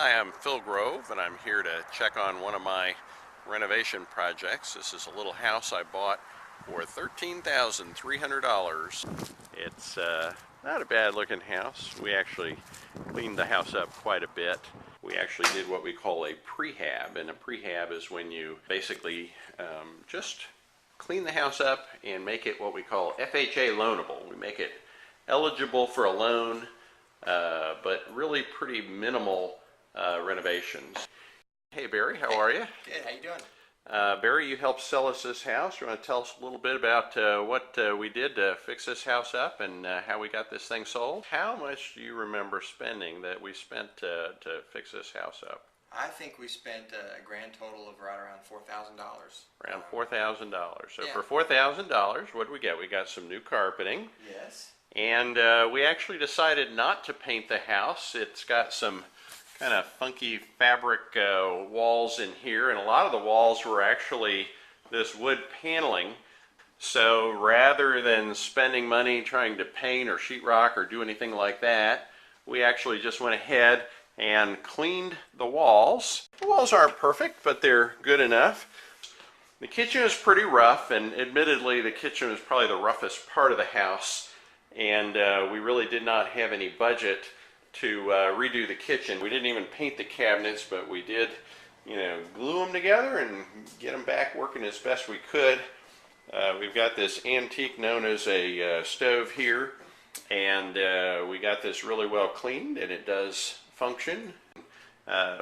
Hi, I'm Phil Grove, and I'm here to check on one of my renovation projects. This is a little house I bought for $13,300. It's not a bad looking house. We actually cleaned the house up quite a bit. We actually did what we call a prehab, and a prehab is when you basically just clean the house up and make it what we call FHA loanable. We make it eligible for a loan, but really pretty minimal renovations. Hey Barry, how are you? Good, how you doing? Barry, you helped sell us this house. You want to tell us a little bit about what we did to fix this house up and how we got this thing sold? How much do you remember spending that we spent to fix this house up? I think we spent a grand total of right around $4,000. Around $4,000. So yeah. for $4,000, what did we get? We got some new carpeting. Yes. And we actually decided not to paint the house. It's got some kind of funky fabric walls in here, and a lot of the walls were actually this wood paneling. So rather than spending money trying to paint or sheetrock or do anything like that, we actually just went ahead and cleaned the walls. The walls aren't perfect, but they're good enough. The kitchen is pretty rough, and admittedly the kitchen is probably the roughest part of the house, and we really did not have any budget to redo the kitchen. We didn't even paint the cabinets, but we did, glue them together and get them back working as best we could. We've got this antique known as a stove here, and we got this really well cleaned, and it does function.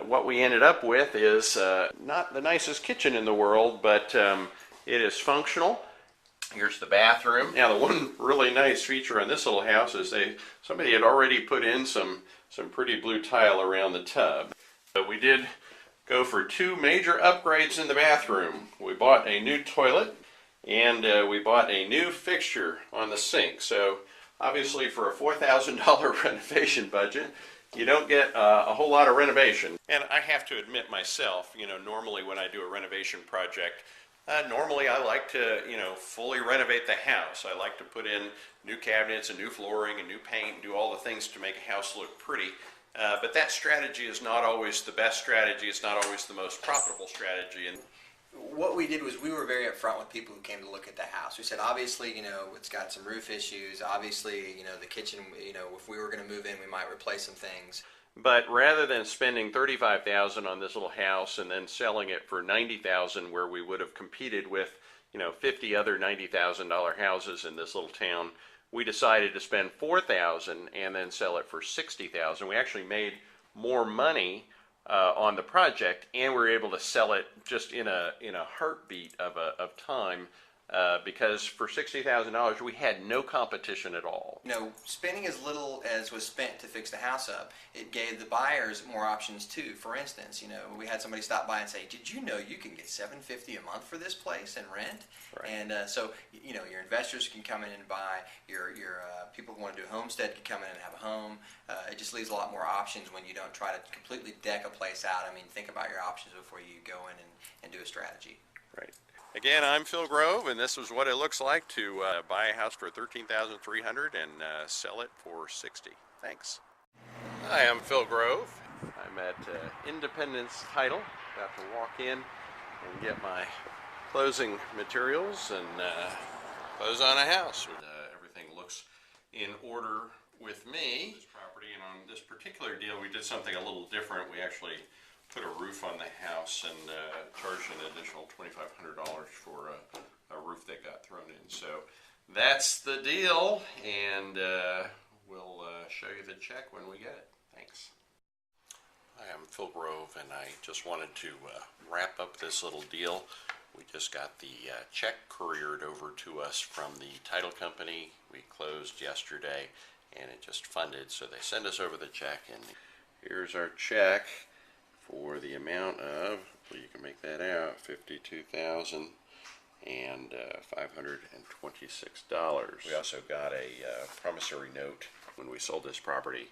What we ended up with is not the nicest kitchen in the world, but it is functional. Here's the bathroom. Now, the one really nice feature on this little house is somebody had already put in some pretty blue tile around the tub. But we did go for two major upgrades in the bathroom. We bought a new toilet, and we bought a new fixture on the sink. So obviously for a $4,000 renovation budget, you don't get a whole lot of renovation. And I have to admit myself, normally when I do a renovation project, normally I like to, fully renovate the house. I like to put in new cabinets and new flooring and new paint and do all the things to make a house look pretty. But that strategy is not always the best strategy. It's not always the most profitable strategy. And what we did was we were very upfront with people who came to look at the house. We said, obviously, it's got some roof issues. Obviously, the kitchen, if we were going to move in, we might replace some things. But rather than spending $35,000 on this little house and then selling it for $90,000, where we would have competed with, 50 other $90,000 houses in this little town, we decided to spend $4,000 and then sell it for $60,000. We actually made more money on the project, and we were able to sell it just in a heartbeat of time. Because for $60,000 we had no competition at all. Spending as little as was spent to fix the house up, it gave the buyers more options too. For instance, we had somebody stop by and say, "Did you know you can get $750 a month for this place and rent?" Right. And so your investors can come in and buy. Your people who want to do a homestead can come in and have a home. It just leaves a lot more options when you don't try to completely deck a place out. think about your options before you go in and do a strategy. Right. Again, I'm Phil Grove, and this was what it looks like to buy a house for $13,300 and sell it for $60,000. Thanks. Hi, I'm Phil Grove. I'm at Independence Title, about to walk in and get my closing materials and close on a house. Everything looks in order with me. This property, and on this particular deal, we did something a little different. We actually put a roof on the house and charged an additional $2,500 for a roof that got thrown in. So that's the deal, and we'll show you the check when we get it. Thanks. Hi, I'm Phil Grove, and I just wanted to wrap up this little deal. We just got the check couriered over to us from the title company. We closed yesterday, and it just funded, so they send us over the check, and here's our check for the amount of, well, you can make that out, $52,526. We also got a promissory note when we sold this property.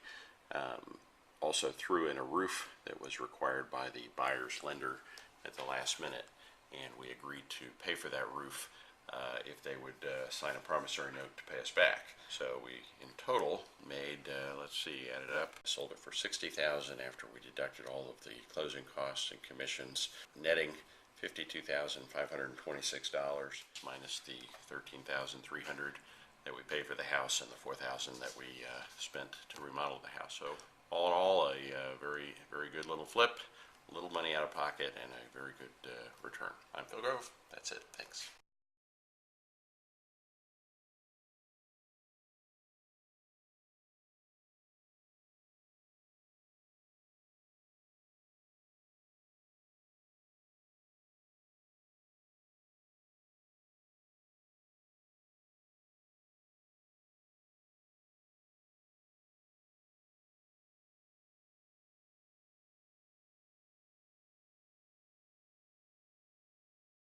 Also threw in a roof that was required by the buyer's lender at the last minute, and we agreed to pay for that roof if they would sign a promissory note to pay us back. So we, in total, made, let's see, added up, sold it for $60,000 after we deducted all of the closing costs and commissions, netting $52,526 minus the $13,300 that we paid for the house and the $4,000 that we spent to remodel the house. So all in all, a very, very good little flip, a little money out of pocket, and a very good return. I'm Phil Grove. That's it. Thanks.